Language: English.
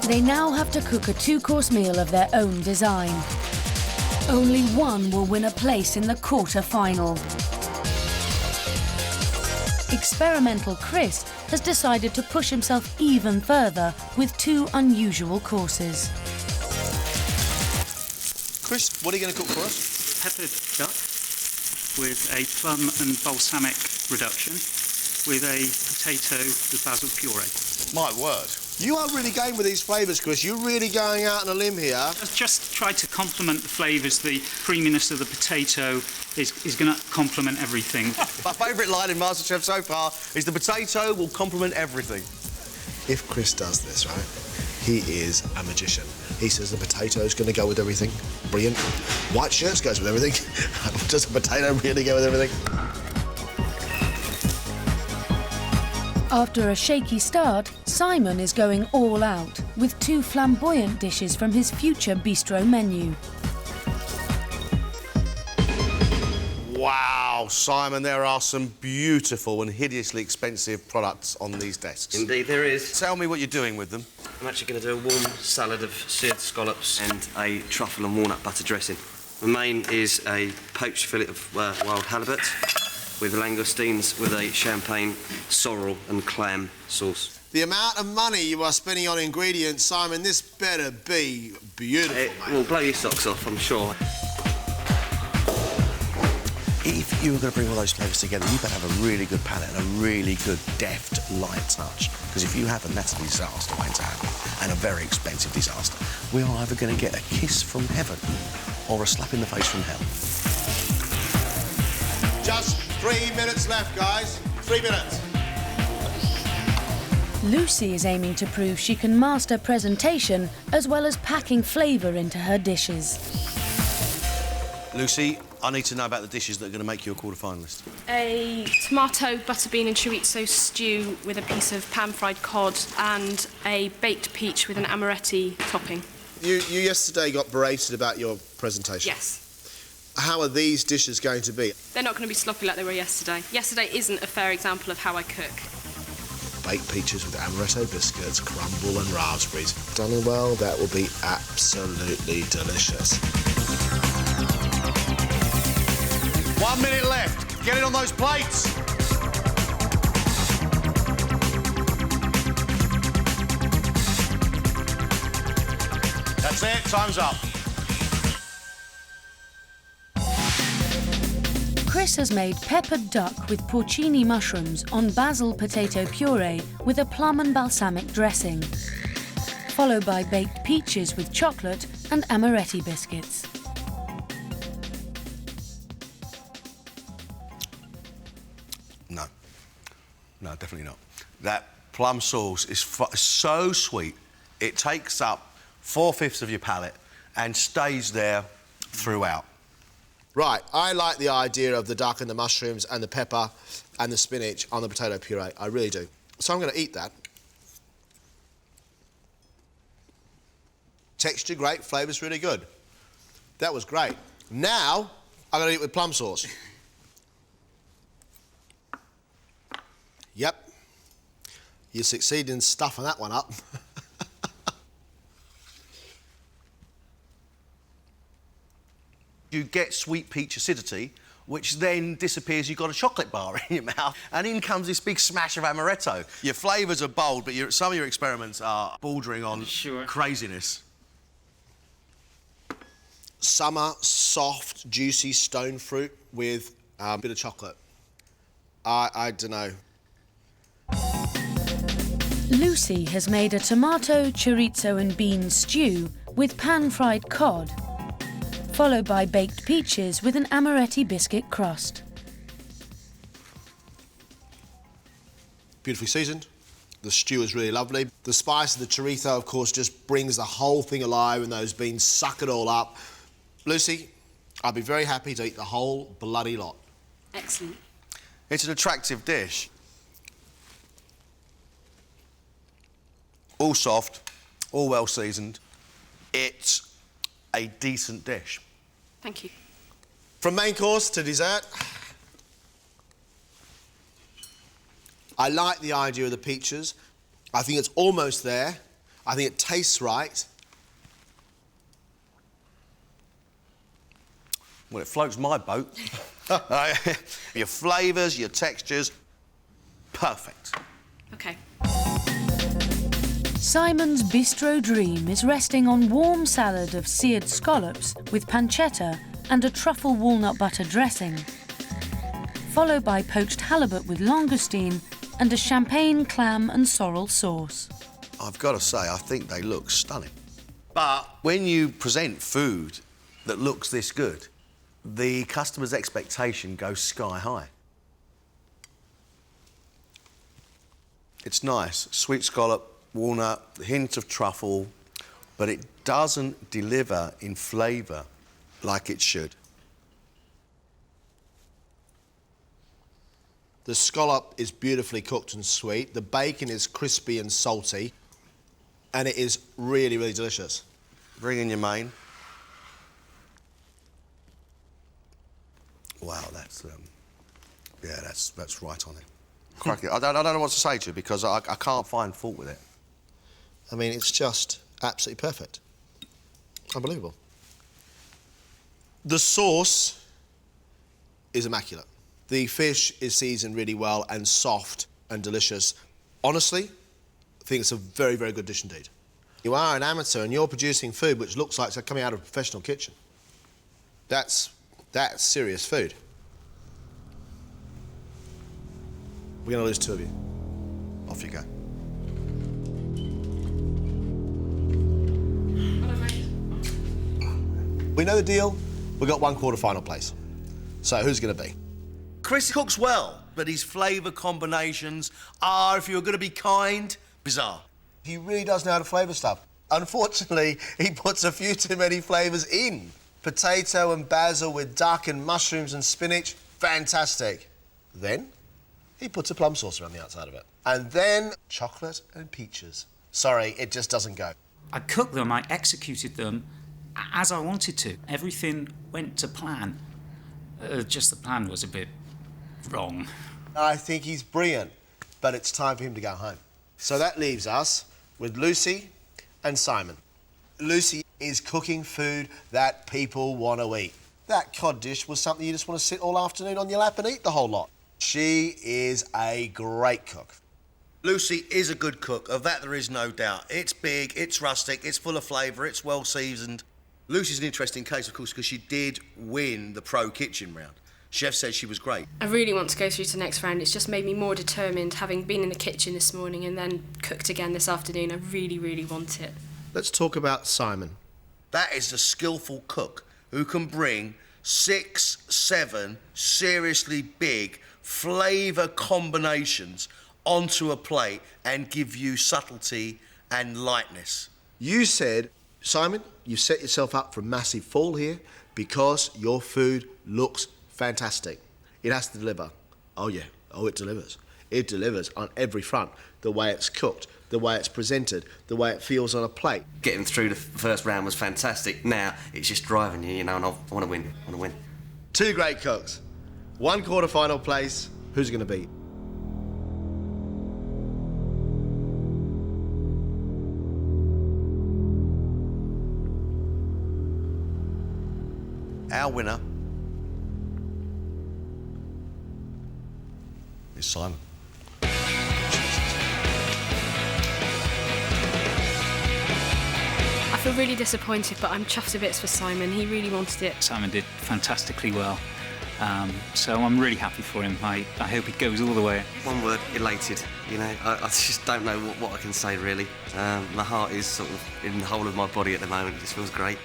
They now have to cook a two-course meal of their own design. Only one will win a place in the quarter-final. Experimental Chris has decided to push himself even further with two unusual courses. Chris, what are you going to cook for us? Peppered duck with a plum and balsamic reduction with a potato with basil puree. My word. You are really going with these flavours, Chris. You're really going out on a limb here. I've just tried to complement the flavours. The creaminess of the potato is going to complement everything. My favourite line in MasterChef so far is the potato will complement everything. If Chris does this, right, he is a magician. He says the potato's going to go with everything. Brilliant. White shirts goes with everything. Does the potato really go with everything? After a shaky start, Simon is going all out with two flamboyant dishes from his future bistro menu. Wow, Simon, there are some beautiful and hideously expensive products on these desks. Indeed there is. Tell me what you're doing with them. I'm actually going to do a warm salad of seared scallops and a truffle and walnut butter dressing. The main is a poached fillet of wild halibut with langoustines with a champagne, sorrel and clam sauce. The amount of money you are spending on ingredients, Simon, this better be beautiful, It will blow your socks off, I'm sure. If you were going to bring all those flavours together, you better have a really good palate and a really good, deft, light touch. Because if you haven't, that's a disaster waiting to happen, and a very expensive disaster. We are either going to get a kiss from heaven or a slap in the face from hell. Just 3 minutes left, guys. 3 minutes. Lucy is aiming to prove she can master presentation as well as packing flavour into her dishes. Lucy, I need to know about the dishes that are going to make you a quarter-finalist. A tomato, butter bean and chorizo stew with a piece of pan-fried cod and a baked peach with an amaretti topping. You yesterday got berated about your presentation. Yes. How are these dishes going to be? They're not going to be sloppy like they were yesterday. Yesterday isn't a fair example of how I cook. Baked peaches with amaretto biscuits, crumble and raspberries. Done well, that will be absolutely delicious. 1 minute left. Get it on those plates. That's it. Time's up. Chris has made peppered duck with porcini mushrooms on basil potato puree with a plum and balsamic dressing, followed by baked peaches with chocolate and amaretti biscuits. No, definitely not. That plum sauce is so sweet, it takes up 4/5 of your palate and stays there throughout. Right, I like the idea of the duck and the mushrooms and the pepper and the spinach on the potato puree. I really do. So I'm going to eat that. Texture great, flavour's really good. That was great. Now, I'm going to eat with plum sauce. Yep. You succeeded in stuffing that one up. You get sweet peach acidity, which then disappears. You've got a chocolate bar in your mouth, and in comes this big smash of amaretto. Your flavours are bold, but some of your experiments are bordering on craziness. Summer, soft, juicy stone fruit with a bit of chocolate. I don't know. Lucy has made a tomato, chorizo and bean stew with pan-fried cod, followed by baked peaches with an amaretti biscuit crust. Beautifully seasoned. The stew is really lovely. The spice of the chorizo, of course, just brings the whole thing alive, and those beans suck it all up. Lucy, I'd be very happy to eat the whole bloody lot. Excellent. It's an attractive dish. All soft, all well seasoned. It's a decent dish. Thank you. From main course to dessert, I like the idea of the peaches. I think it's almost there. I think it tastes right. Well, it floats my boat. Your flavours, your textures, perfect. OK. Simon's bistro dream is resting on warm salad of seared scallops with pancetta and a truffle walnut butter dressing, followed by poached halibut with langoustine and a champagne clam and sorrel sauce. I've got to say, I think they look stunning. But when you present food that looks this good, the customer's expectation goes sky high. It's nice, sweet scallop, walnut, a hint of truffle, but it doesn't deliver in flavour like it should. The scallop is beautifully cooked and sweet. The bacon is crispy and salty, and it is really, really delicious. Bring in your main. Wow, that's yeah, that's right on it. Crikey, I don't know what to say to you because I can't find fault with it. I mean, it's just absolutely perfect. Unbelievable. The sauce is immaculate. The fish is seasoned really well and soft and delicious. Honestly, I think it's a very, very good dish indeed. You are an amateur and you're producing food which looks like it's coming out of a professional kitchen. That's serious food. We're going to lose two of you. Off you go. We know the deal. We've got one quarter-final place. So who's going to be? Chris cooks well, but his flavour combinations are, if you were going to be kind, bizarre. He really does know how to flavour stuff. Unfortunately, he puts a few too many flavours in. Potato and basil with duck and mushrooms and spinach, fantastic. Then he puts a plum sauce around the outside of it. And then chocolate and peaches. Sorry, it just doesn't go. I cooked them, I executed them as I wanted to. Everything went to plan. Just the plan was a bit wrong. I think he's brilliant, but it's time for him to go home. So that leaves us with Lucy and Simon. Lucy is cooking food that people want to eat. That cod dish was something you just want to sit all afternoon on your lap and eat the whole lot. She is a great cook. Lucy is a good cook, of that there is no doubt. It's big, it's rustic, it's full of flavour, it's well seasoned. Lucy's an interesting case, of course, because she did win the Pro Kitchen round. Chef said she was great. I really want to go through to the next round. It's just made me more determined, having been in the kitchen this morning and then cooked again this afternoon. I really, really want it. Let's talk about Simon. That is a skillful cook who can bring 6, 7 seriously big flavour combinations onto a plate and give you subtlety and lightness. You said, Simon, you set yourself up for a massive fall here because your food looks fantastic. It has to deliver. Oh, yeah. Oh, it delivers. It delivers on every front. The way it's cooked, the way it's presented, the way it feels on a plate. Getting through the first round was fantastic. Now it's just driving you, and I want to win. I want to win. Two great cooks. One quarter-final place. Who's going to beat? Our winner is Simon. I feel really disappointed, but I'm chuffed to bits for Simon. He really wanted it. Simon did fantastically well, so I'm really happy for him. I hope he goes all the way. One word, elated. You know, I just don't know what I can say really. My heart is sort of in the whole of my body at the moment. It just feels great.